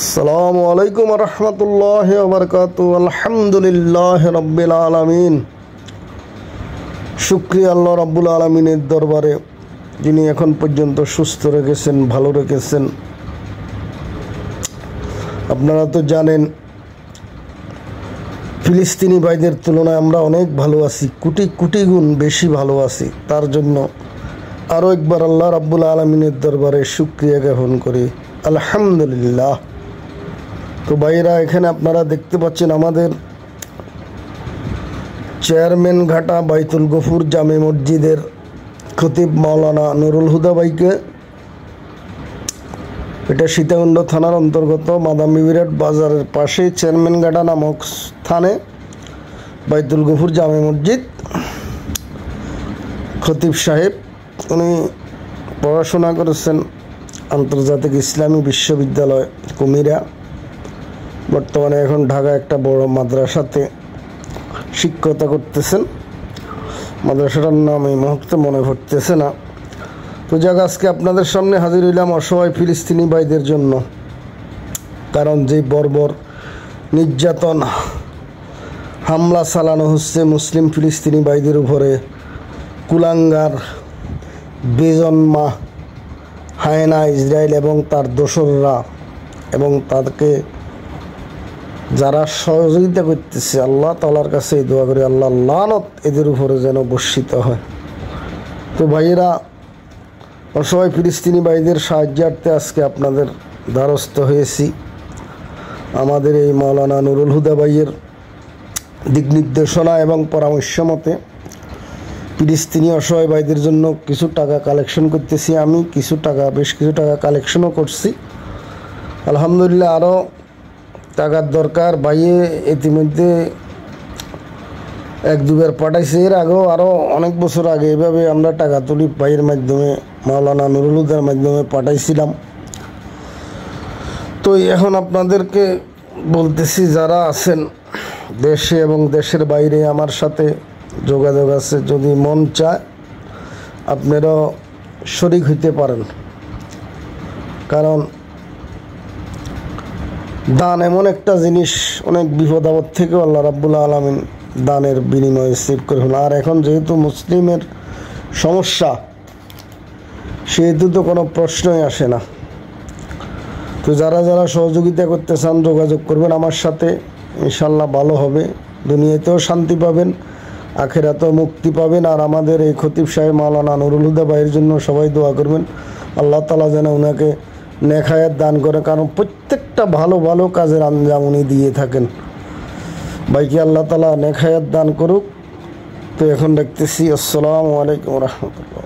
আসসালামু আলাইকুম রহমতুল্লাহি ওয়া বারাকাতুহু। আলহামদুলিল্লাহি রাব্বিল আলামিন। শুকরিয়া আল্লাহ রাব্বুল আলামিনের দরবারে, যিনি এখন পর্যন্ত সুস্থ রেখেছেন, ভালো রেখেছেন। আপনারা তো জানেন, ফিলিস্তিনি ভাইদের তুলনায় আমরা অনেক ভালো আছি, কোটি কোটি গুণ বেশি ভালো আছি। তার জন্য আরও একবার আল্লাহ রাব্বুল আলামিনের দরবারে শুকরিয়া জ্ঞাপন করি, আলহামদুলিল্লাহ। তো ভাইরা, এখানে আপনারা দেখতে পাচ্ছেন আমাদের চেয়ারম্যান ঘাটা বাইতুল গফুর জামে মসজিদের খতিব মাওলানা নুরুল হুদা ভাইকে। এটা সীতাকুণ্ড থানার অন্তর্গত মাদামি বিরাট বাজারের পাশে চেয়ারম্যান ঘাটা নামক স্থানে বাইতুল গফুর জামে মসজিদ। খতিব সাহেব উনি পড়াশোনা করেছেন আন্তর্জাতিক ইসলামী বিশ্ববিদ্যালয় কুমিরা। বর্তমানে এখন ঢাকা একটা বড় মাদ্রাসাতে শিক্ষকতা করতেছেন। মাদ্রাসাটার নাম এই মুহূর্তে মনে পড়তেছে না। তো যাক, আজকে আপনাদের সামনে হাজির হইলাম অসহায় ফিলিস্তিনি ভাইদের জন্য। কারণ যে বর্বর নির্যাতন হামলা চালানো হচ্ছে মুসলিম ফিলিস্তিনি ভাইদের উপরে, কুলাঙ্গার বেজন্মা হায়না ইসরায়েল এবং তার দোসররা, এবং তাদেরকে যারা সহযোগিতা করতেছে, আল্লাহ তাআলার কাছে এই দোয়া করি, আল্লাহ লানত এদের উপরে যেন বর্ষিত হয়। তো ভাইয়েরা, অসহায় ফিলিস্তিনি ভাইদের সাহায্যার্থে আজকে আপনাদের দ্বারস্থ হয়েছি। আমাদের এই মাওলানা নুরুল হুদা ভাইয়ের দিক নির্দেশনা এবং পরামর্শ মতে ফিলিস্তিনি অসহায় ভাইদের জন্য কিছু টাকা কালেকশন করতেছি। আমি বেশ কিছু টাকা কালেকশনও করছি। আলহামদুলিল্লাহ, আরও টাকার দরকার। ভাইয়ে ইতিমধ্যে এক দুবার পাঠাইছে। এর আগেও আরও অনেক বছর আগে এভাবে আমরা টাকা তুলি ভাইয়ের মাধ্যমে, মাওলানা নুরুল হুদার মাধ্যমে পাঠাইছিলাম। তো এখন আপনাদেরকে বলতেছি, যারা আছেন দেশে এবং দেশের বাইরে, আমার সাথে যোগাযোগ আছে। যদি মন চায় আপনারাও শরিক হইতে পারেন। কারণ দান এমন একটা জিনিস, অনেক বিপদ আপদ থেকেও আল্লাহ রাব্বুল আলামিন দানের বিনিময়ে সেভ করে ফেলেন। আর এখন যেহেতু মুসলিমের সমস্যা, সেহেতু তো কোনো প্রশ্নই আসে না। তো যারা যারা সহযোগিতা করতে চান যোগাযোগ করবেন আমার সাথে, ইনশাল্লাহ ভালো হবে। দুনিয়াতেও শান্তি পাবেন, আখিরাতেও মুক্তি পাবেন। আর আমাদের এই খতিব সাহেব মাওলানা নুরুল হুদা ভাইয়ের জন্য সবাই দোয়া করবেন, আল্লাহ তাআলা যেন ওনাকে নেক হায়াত দান করে। কারণ প্রত্যেকটা ভালো ভালো কাজের আঞ্জাম উনি দিয়ে থাকেন। ভাইকে আল্লাহ তাআলা নেক হায়াত দান করুক। তো এখন দেখতেছি। আসসালামু আলাইকুম রহমতুল্লাহ।